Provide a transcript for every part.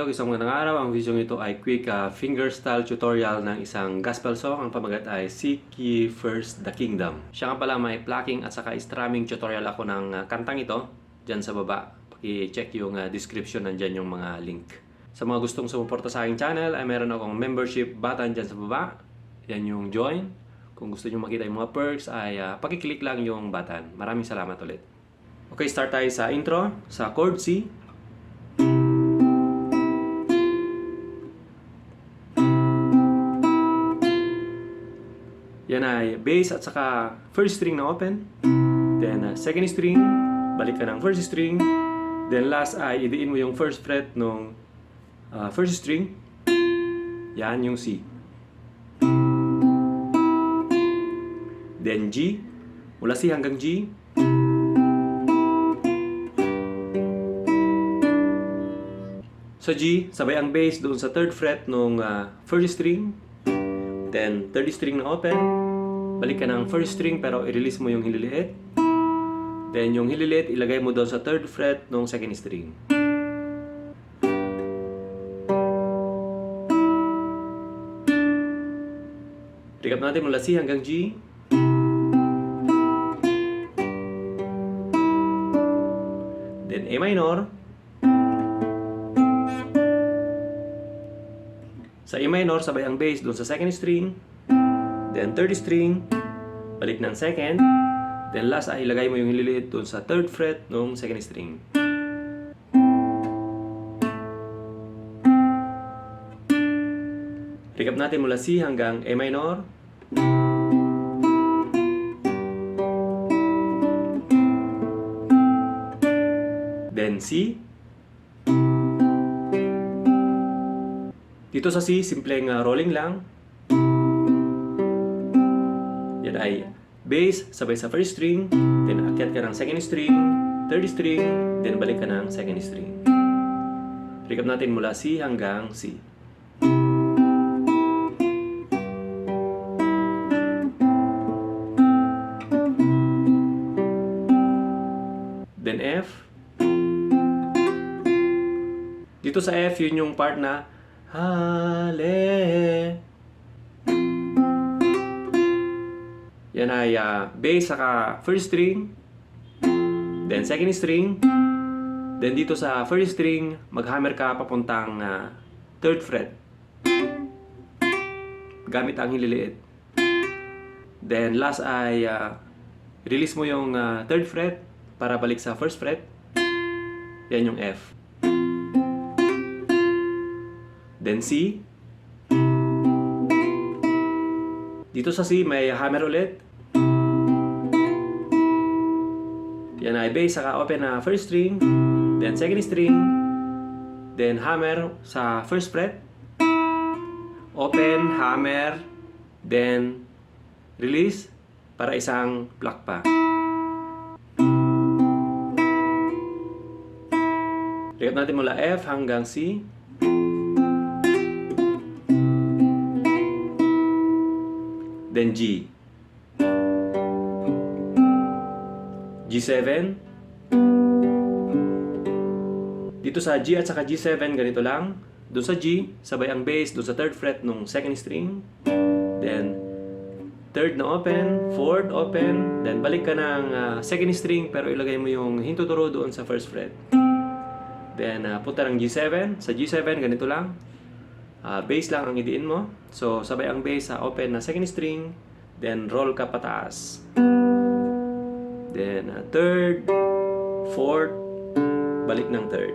isang magandang araw. Ang video ito ay quick fingerstyle tutorial ng isang gospel song. Ang pamagat ay Seek Ye First the Kingdom. Siya nga pala may plucking at saka strumming tutorial ako ng kantang ito. Diyan sa baba, paki-check yung description, nandyan yung mga link. Sa mga gustong sumuporta sa aking channel ay meron akong membership button dyan sa baba. Yan yung join. Kung gusto nyo makita yung mga perks ay paki-click lang yung button. Maraming salamat ulit. Okay, start tayo sa intro, sa chord C. Yan ay bass at saka first string na open. Then second string, balik ka ng first string. Then last ay idiin mo yung first fret nung first string. Yan yung C. Then G, mula C hanggang G. Sa G, sabay ang bass doon sa third fret nung first string. Then third string na open. Balik ka ng first string pero i-release mo yung hililiit. Then yung hililiit ilagay mo doon sa third fret nung second string. Recap natin mula C hanggang G. Then A minor. Sa A minor, sabay ang bass doon sa second string. Then third string, balik ng second. Then last ay ilagay mo yung hililiit doon sa third fret nung second string. Recap natin mula C hanggang A minor. Then C. Dito sa C, simpleng rolling lang. Yan ay bass, sabay sa first string, then akyat ka ng second string, third string, then balik ka ng second string. Recap natin mula C hanggang C. Then F. Dito sa F, yun yung part na Hale. Yan ay bass saka first string. Then second string. Then dito sa first string, mag-hammer ka papuntang third fret. Gamit ang hililiit. Then last ay release mo yung third fret para balik sa first fret. Yan yung F. Then C. Dito sa C may hammer ulit. Yan ay bass saka open na first string. Then second string. Then hammer sa first fret. Open, hammer. Then release para isang pluck pa. Recap natin mula F hanggang C. Then G. G7. Dito sa G at saka G7, ganito lang. Doon sa G, sabay ang bass doon sa third fret nung second string. Then, third na open, fourth open. Then, balik ka ng second string pero ilagay mo yung hintuturo doon sa first fret. Then, punta ng G7. Sa G7, ganito lang. Bass lang ang idiin mo. So, sabay ang bass sa open na second string. Then, roll ka pataas. Then, third, fourth, balik ng third.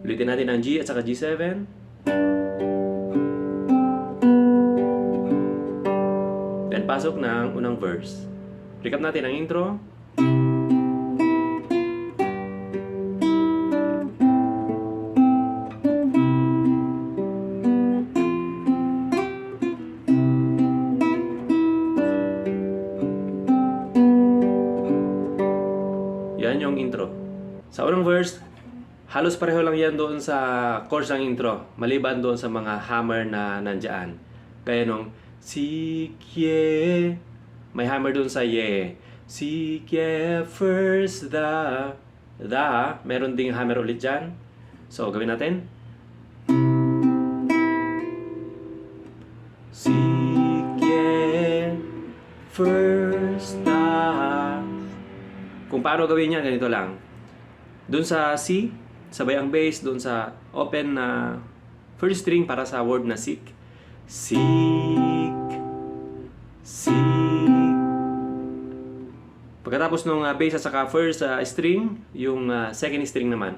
Ulitin natin ang G at saka G7. Then, pasok ng unang verse. Recap natin ang intro. Yan yung intro. Sa unang verse, halos pareho lang yan doon sa chords ng intro. Maliban doon sa mga hammer na nandyan. Kaya nung Seek ye, may hammer doon sa ye. Seek ye first the, meron ding hammer ulit dyan. So, gawin natin. Seek ye first the... Kung paano gawin niya, ganito lang. Doon sa C, sabay ang bass. Doon sa open na first string para sa word na seek. Seek. Seek. Pagkatapos ng bass at saka first string, yung second string naman.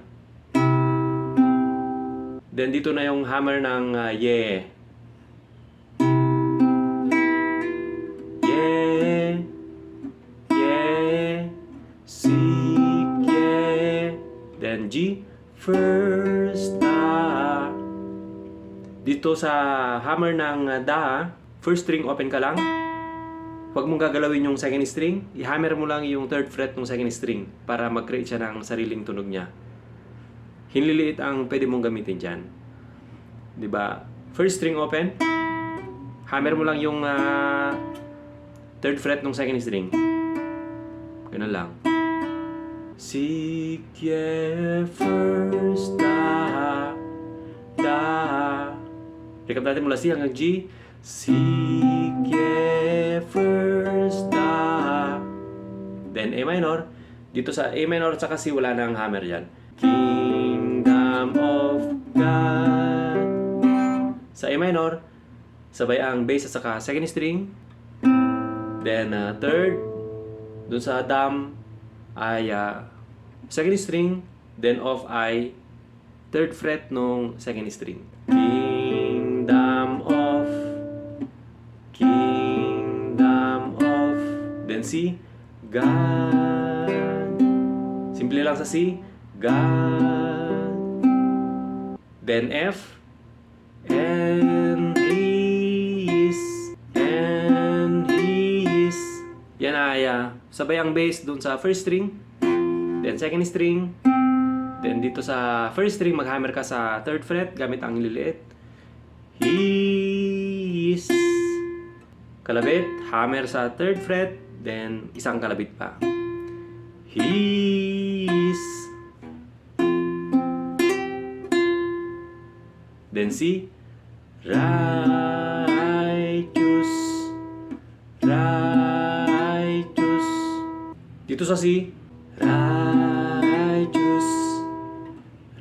Then dito na yung hammer ng ye. Ye. Ye. Seek ye. Then G. First da. Dito sa hammer ng da, first string open ka lang. Huwag mong gagalawin yung second string. I-hammer mo lang yung third fret ng second string para mag-create siya ng sariling tunog niya. Hinliliit ang pwede mong gamitin dyan. Diba? First string open. Hammer mo lang yung third fret ng second string. Ganun lang. Seek ye first da. Recap natin mula C hanggang G. Seek ye first da. Then A minor. Dito sa A minor at saka C wala nang hammer dyan. Kingdom of God. Sa A minor, sabay ang bass at saka second string. Then third, dun sa dam ay second string. Then off ay third fret nung second string. Kingdom of. Then C, God. Simple lang sa C, God. Then F, and He is. Yan ay sabay ang bass dun sa first string. Then second string. Then dito sa first string, mag-hammer ka sa third fret gamit ang liliit. He is. Kalabit, hammer sa third fret, then isang kalabit pa. He is. Then C, righteous. Righteous. Dito sa C, righteous.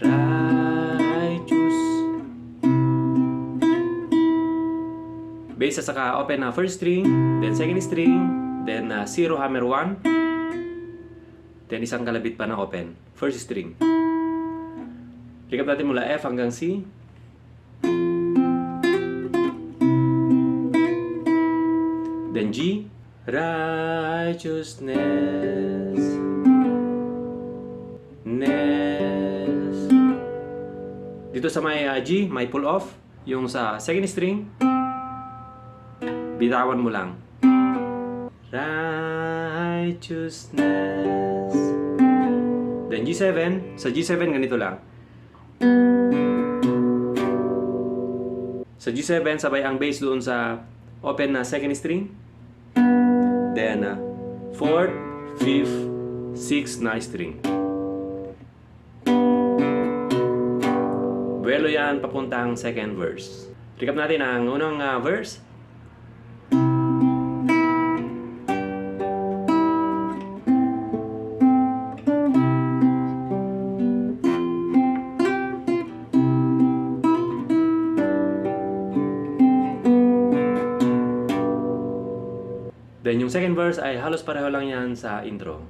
Righteous. Bass at saka open na first string, then second string, then 0 hammer 1, then isang kalabit pa na open, first string. Recap natin mula F hanggang C. Then G, righteousness. Dito sa may G, may pull off, yung sa second string. Bitawan mo lang. Righteousness. Then G7. Sa G7, ganito lang. Sa G7, sabay ang bass doon sa open na second string. Then, 4th, 5th, 6th na string. Buwelo yan papuntang second verse. Recap natin ang unang verse. Then yung second verse ay halos pareho lang yan sa intro.